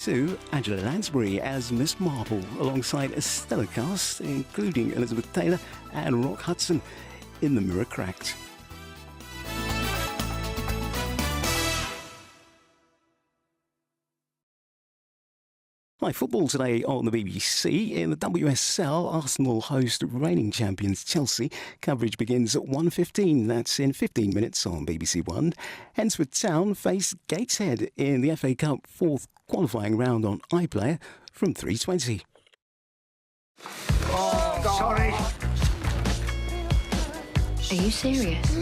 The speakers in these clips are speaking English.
To Angela Lansbury as Miss Marple, alongside a stellar cast, including Elizabeth Taylor and Rock Hudson in The Mirror Cracked. Live football today on the BBC. In the WSL, Arsenal host reigning champions Chelsea. Coverage begins at 1:15. That's in 15 minutes on BBC One. Hensford Town face Gateshead in the FA Cup fourth qualifying round on iPlayer from 3:20. Oh, God. Sorry. Are you serious?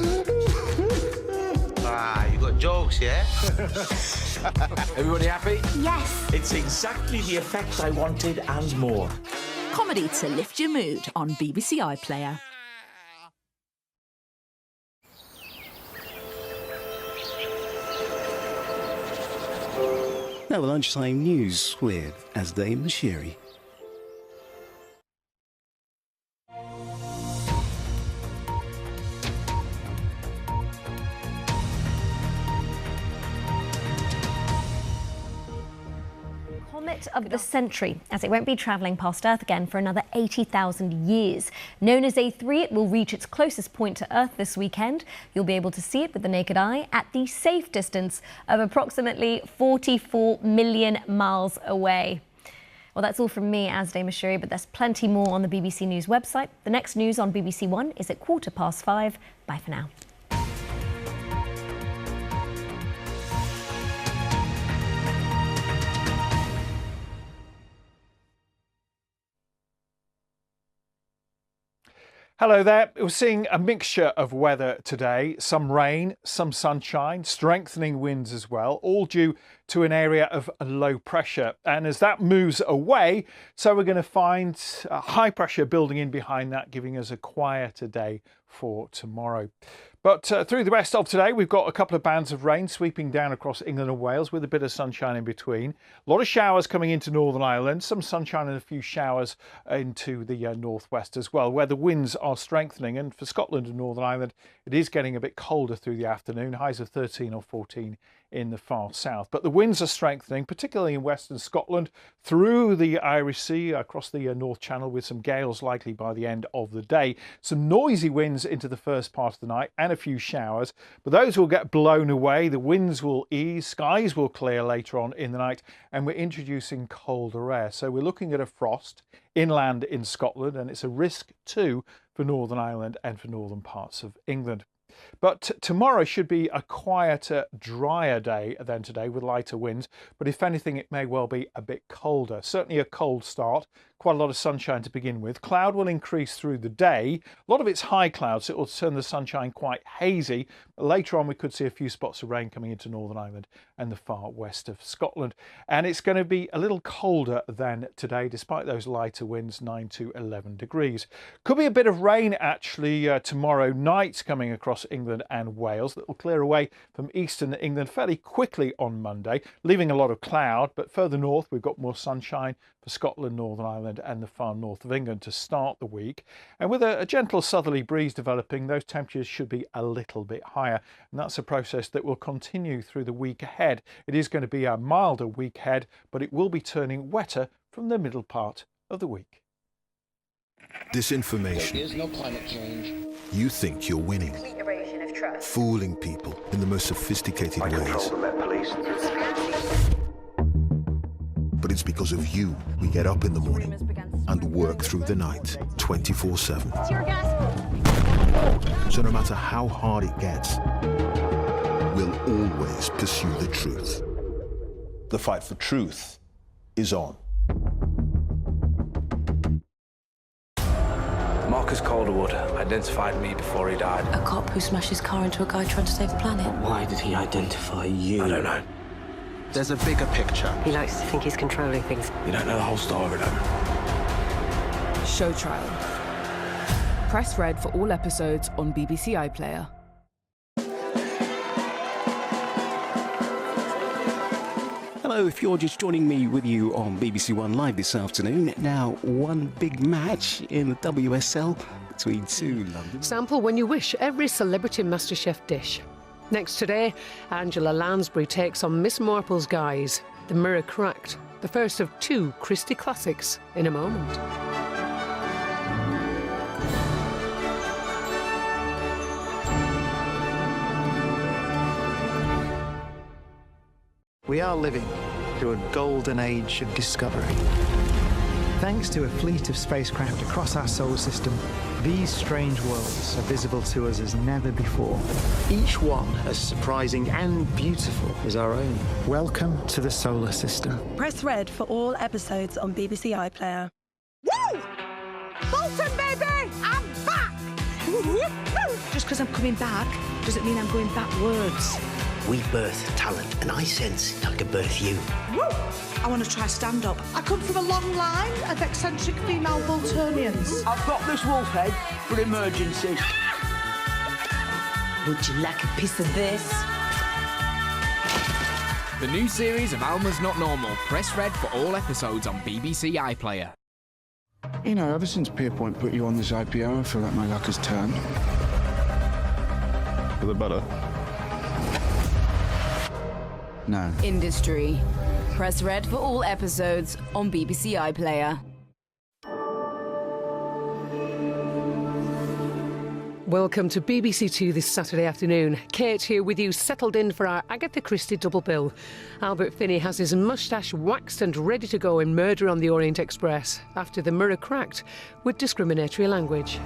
You got jokes, yeah? Everybody happy? Yes. It's exactly the effect I wanted and more. Comedy to lift your mood on BBC iPlayer. Now the lunchtime news with Asdane Mashiri. Comet of the century, as it won't be travelling past Earth again for another 80,000 years. Known as A3, it will reach its closest point to Earth this weekend. You'll be able to see it with the naked eye at the safe distance of approximately 44 million miles away. Well, that's all from me, Asdane Mashiri, but there's plenty more on the BBC News website. The next news on BBC One is at 5:15. Bye for now. Hello there. We're seeing a mixture of weather today. Some rain, some sunshine, strengthening winds as well, all due to an area of low pressure. And as that moves away, so we're going to find high pressure building in behind that, giving us a quieter day for tomorrow. But through the rest of today, we've got a couple of bands of rain sweeping down across England and Wales with a bit of sunshine in between. A lot of showers coming into Northern Ireland, some sunshine and a few showers into the northwest as well, where the winds are strengthening. And for Scotland and Northern Ireland, it is getting a bit colder through the afternoon, highs of 13 or 14 in the far south. But the winds are strengthening, particularly in western Scotland, through the Irish Sea, across the North Channel, with some gales likely by the end of the day. Some noisy winds into the first part of the night and a few showers, but those will get blown away. The winds will ease, skies will clear later on in the night, and we're introducing colder air. So we're looking at a frost inland in Scotland, and it's a risk too for Northern Ireland and for northern parts of England. But tomorrow should be a quieter, drier day than today with lighter winds. But if anything, it may well be a bit colder. Certainly a cold start. Quite a lot of sunshine to begin with. Cloud will increase through the day. A lot of it's high clouds, so it will turn the sunshine quite hazy. But later on, we could see a few spots of rain coming into Northern Ireland and the far west of Scotland. And it's going to be a little colder than today, despite those lighter winds, 9 to 11 degrees. Could be a bit of rain, actually, tomorrow night coming across England and Wales. That will clear away from eastern England fairly quickly on Monday, leaving a lot of cloud. But further north, we've got more sunshine for Scotland, Northern Ireland and the far north of England to start the week. And with a gentle southerly breeze developing, those temperatures should be a little bit higher. And that's a process that will continue through the week ahead. It is going to be a milder week ahead, but it will be turning wetter from the middle part of the week. Disinformation. There is no climate change. You think you're winning. Fooling people in the most sophisticated ways. But it's because of you we get up in the morning and work through the night 24/7. So no matter how hard it gets, we'll always pursue the truth. The fight for truth is on. Marcus Calderwood identified me before he died. A cop who smashed his car into a guy trying to save the planet. Why did he identify you? I don't know. There's a bigger picture. He likes to think he's controlling things. You don't know the whole story, though. Show trial. Press red for all episodes on BBC iPlayer. Hello, if you're just joining me with you on BBC One Live this afternoon, now one big match in the WSL between two London. Sample when you wish every celebrity MasterChef dish. Next today, Angela Lansbury takes on Miss Marple's guys. The Mirror Cracked. The first of 2 Christie classics in a moment. We are living through a golden age of discovery. Thanks to a fleet of spacecraft across our solar system, these strange worlds are visible to us as never before. Each one as surprising and beautiful as our own. Welcome to the solar system. Press red for all episodes on BBC iPlayer. Woo! Bolton, baby! I'm back! Just because I'm coming back doesn't mean I'm going backwards. We birth talent, and I sense I could birth you. Woo! I want to try stand-up. I come from a long line of eccentric female Boltonians. I've got this wolf head for emergencies. Would you like a piece of this? The new series of Alma's Not Normal. Press red for all episodes on BBC iPlayer. You know, ever since Pierpoint put you on this IPO, I feel like my luck has turned. For the better? No. Industry. Press red for all episodes on BBC iPlayer. Welcome to BBC Two this Saturday afternoon. Kate here with you, settled in for our Agatha Christie double bill. Albert Finney has his moustache waxed and ready to go in Murder on the Orient Express after the mirror cracked with discriminatory language.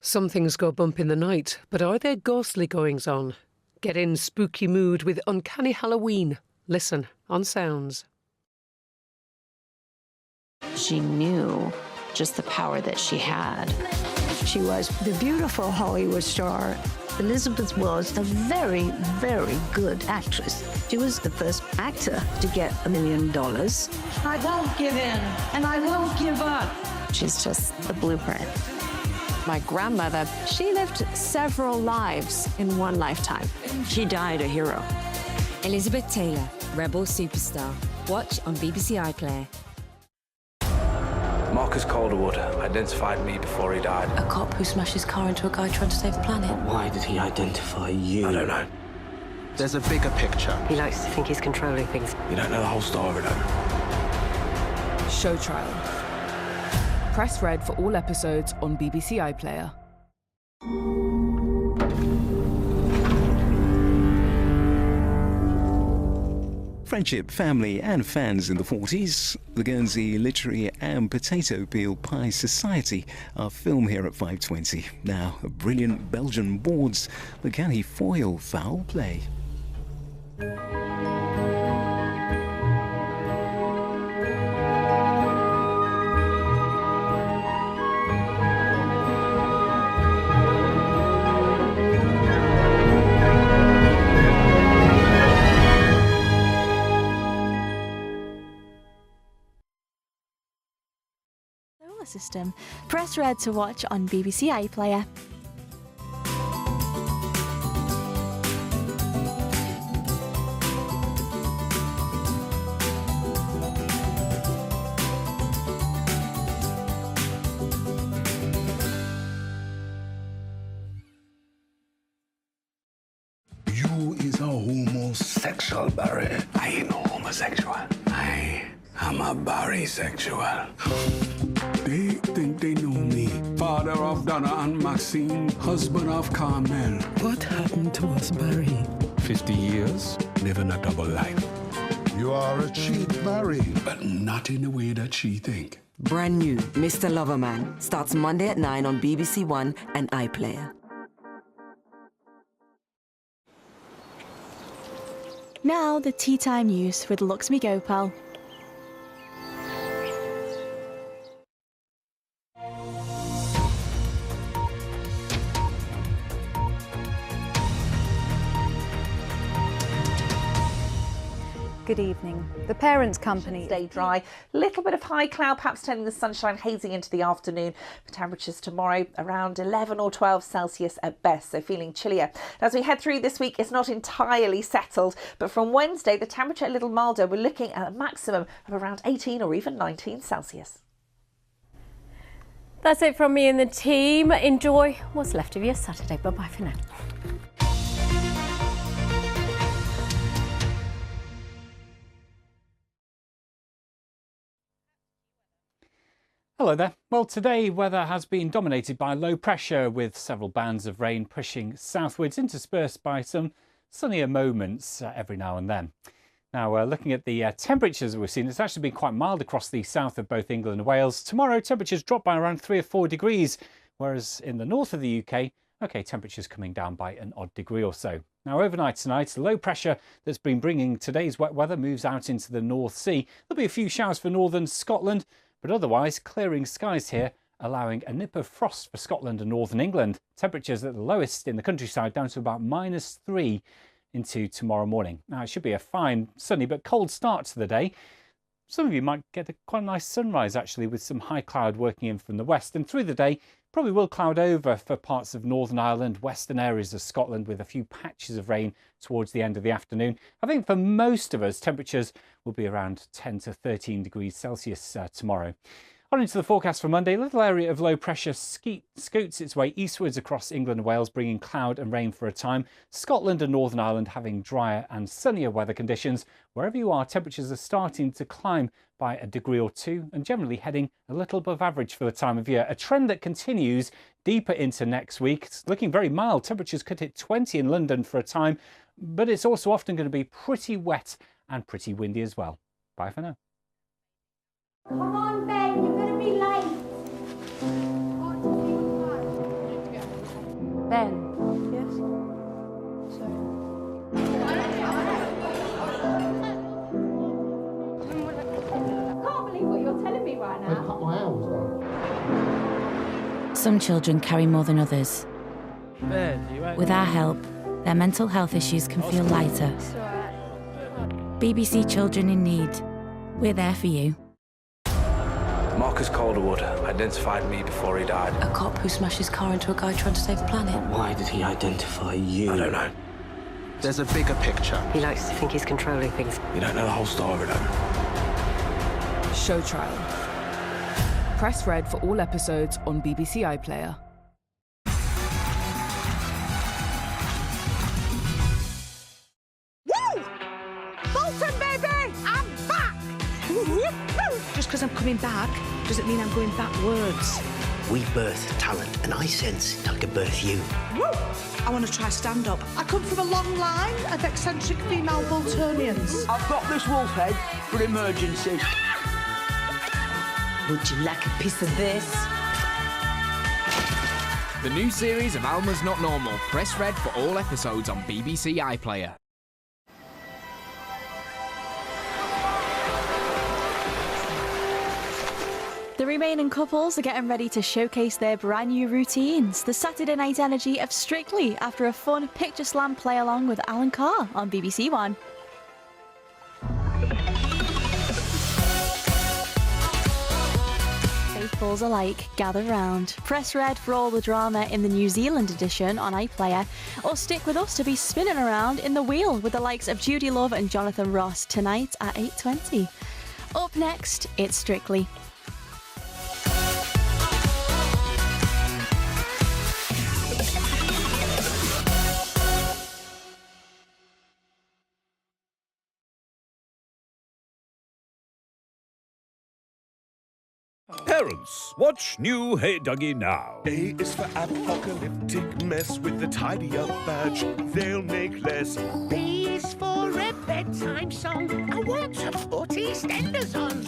Some things go bump in the night, but are there ghostly goings-on? Get in spooky mood with Uncanny Halloween. Listen on Sounds. She knew just the power that she had. She was the beautiful Hollywood star. Elizabeth was a very, very good actress. She was the first actor to get $1 million. I won't give in, and I won't give up. She's just the blueprint. My grandmother, she lived several lives in one lifetime. She died a hero. Elizabeth Taylor, Rebel Superstar. Watch on BBC iPlayer. Marcus Calderwood identified me before he died. A cop who smashed his car into a guy trying to save the planet. Why did he identify you? I don't know. There's a bigger picture. He likes to think he's controlling things. You don't know the whole story, though. Show trial. Press red for all episodes on BBC iPlayer. Friendship, family and fans in the 40s. The Guernsey Literary and Potato Peel Pie Society are film here at 5:20. Now, a brilliant Belgian boards, but can he foil foul play? System. Press red to watch on BBC iPlayer. You is a homosexual, Barry. I ain't no homosexual. I am a bisexual. They think they know me. Father of Donna and Maxine, husband of Carmel. What happened to us, Barry? 50 years, living a double life. You are a cheat, Barry. But not in the way that she think. Brand new, Mr. Loverman, starts Monday at 9 on BBC One and iPlayer. Now the Tea Time News with Luxmi Gopal. Good evening. The parent company stay dry. Little bit of high cloud, perhaps turning the sunshine hazy into the afternoon. For temperatures tomorrow around 11 or 12 Celsius at best, so feeling chillier. As we head through this week, it's not entirely settled, but from Wednesday the temperature a little milder. We're looking at a maximum of around 18 or even 19 Celsius. That's it from me and the team. Enjoy what's left of your Saturday. Bye-bye for now. Hello there. Well, today weather has been dominated by low pressure with several bands of rain pushing southwards, interspersed by some sunnier moments every now and then. Now, looking at the temperatures we've seen, it's actually been quite mild across the south of both England and Wales. Tomorrow, temperatures drop by around 3 or 4 degrees, whereas in the north of the UK, temperatures coming down by an odd degree or so. Now, overnight tonight, the low pressure that's been bringing today's wet weather moves out into the North Sea. There'll be a few showers for northern Scotland, but otherwise clearing skies here, allowing a nip of frost for Scotland and northern England. Temperatures at the lowest in the countryside down to about -3 into tomorrow morning. Now, it should be a fine, sunny but cold start to the day. Some of you might get quite a nice sunrise actually, with some high cloud working in from the west, and through the day probably will cloud over for parts of Northern Ireland, western areas of Scotland, with a few patches of rain towards the end of the afternoon. I think for most of us, temperatures will be around 10 to 13 degrees Celsius tomorrow. On into the forecast for Monday, a little area of low pressure scoots its way eastwards across England and Wales, bringing cloud and rain for a time. Scotland and Northern Ireland having drier and sunnier weather conditions. Wherever you are, temperatures are starting to climb by a degree or two and generally heading a little above average for the time of year. A trend that continues deeper into next week. It's looking very mild. Temperatures could hit 20 in London for a time, but it's also often going to be pretty wet and pretty windy as well. Bye for now. Come on, Ben, you're going to be late. Ben. Yes? I can't believe what you're telling me right now. Some children carry more than others. Ben, you right? With our help, their mental health issues can feel lighter. BBC Children in Need. We're there for you. Marcus Calderwood identified me before he died. A cop who smashed his car into a guy trying to save the planet. Why did he identify you? I don't know. There's a bigger picture. He likes to think he's controlling things. You don't know the whole story, though. Show trial. Press red for all episodes on BBC iPlayer. Woo! Bolton, baby! I'm back! Just because I'm coming back doesn't mean I'm going backwards. We birth talent, and I sense I could birth you. Woo! I want to try stand-up. I come from a long line of eccentric female Boltonians. I've got this wolf head for emergencies. Would you like a piece of this? The new series of Alma's Not Normal. Press red for all episodes on BBC iPlayer. The remaining couples are getting ready to showcase their brand new routines. The Saturday night energy of Strictly after a fun Picture Slam play along with Alan Carr on BBC One. Faithfuls alike, gather round. Press red for all the drama in the New Zealand edition on iPlayer, or stick with us to be spinning around in the wheel with the likes of Judy Love and Jonathan Ross tonight at 8:20. Up next, it's Strictly. Parents, watch new Hey Dougie now. A is for apocalyptic mess with the tidy up badge. They'll make less. B is for a bedtime song. I want to put EastEnders on.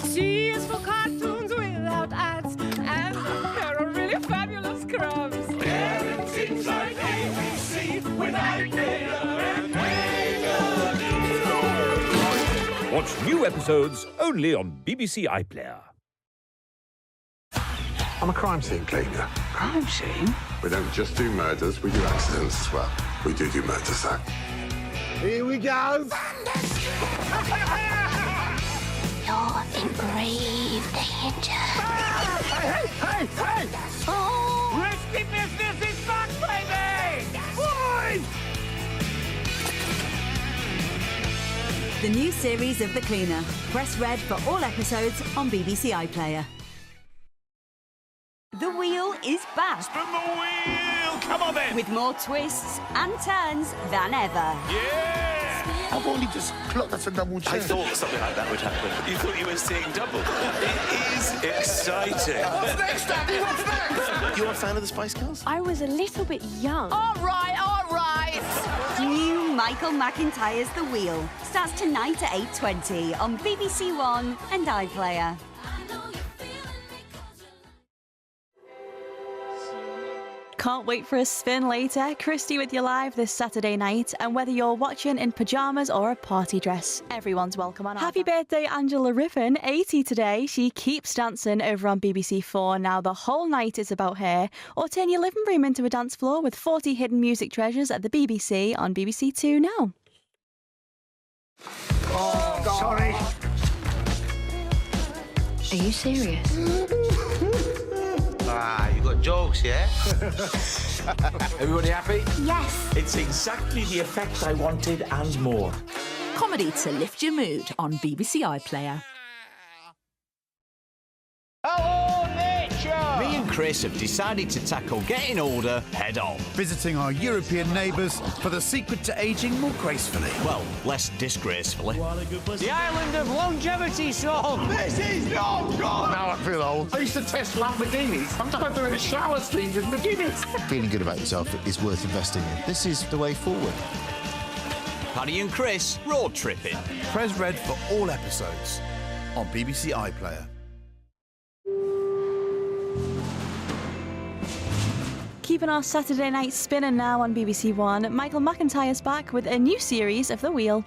C is for cartoons without ads and a pair of really fabulous crabs. Parenting's like ABC with iPlayer and Hey Dougie. Watch new episodes only on BBC iPlayer. I'm a crime scene cleaner. Crime scene? We don't just do murders, we do accidents as well. We do murder, sir. Here we go. You're in grave danger. Hey! Oh! Risky business is back, baby! Boys! The new series of The Cleaner. Press red for all episodes on BBC iPlayer. The Wheel is back. Spin the wheel! Come on then! With more twists and turns than ever. Yeah! I've only just clocked that's a double check. I thought something like that would happen. You thought you were seeing double. It is exciting. What's next, Daddy? What's next? You're a fan of the Spice Girls? I was a little bit young. All right. New Michael McIntyre's The Wheel starts tonight at 8:20 on BBC One and iPlayer. Can't wait for a spin later. Christy with you live this Saturday night. And whether you're watching in pyjamas or a party dress, everyone's welcome on. Happy birthday, Angela Rippon, 80 today. She keeps dancing over on BBC 4. Now the whole night is about her. Or turn your living room into a dance floor with 40 hidden music treasures at the BBC on BBC 2 now. Oh, sorry. Are you serious? Ah, you got jokes, yeah? Everybody happy? Yes. It's exactly the effect I wanted and more. Comedy to lift your mood on BBC iPlayer. Hello, nature! Me and Chris have decided to tackle getting older head on. Visiting our European neighbours for the secret to ageing more gracefully. Well, less disgracefully. The island of longevity song. This is not good. Now I feel old. I used to test Lamborghinis. I'm not doing a shower scene with Lamborghinis. Feeling good about yourself is worth investing in. This is the way forward. Paddy and Chris road tripping. Press red for all episodes on BBC iPlayer. Keeping our Saturday night spinning now on BBC One, Michael McIntyre's back with a new series of The Wheel.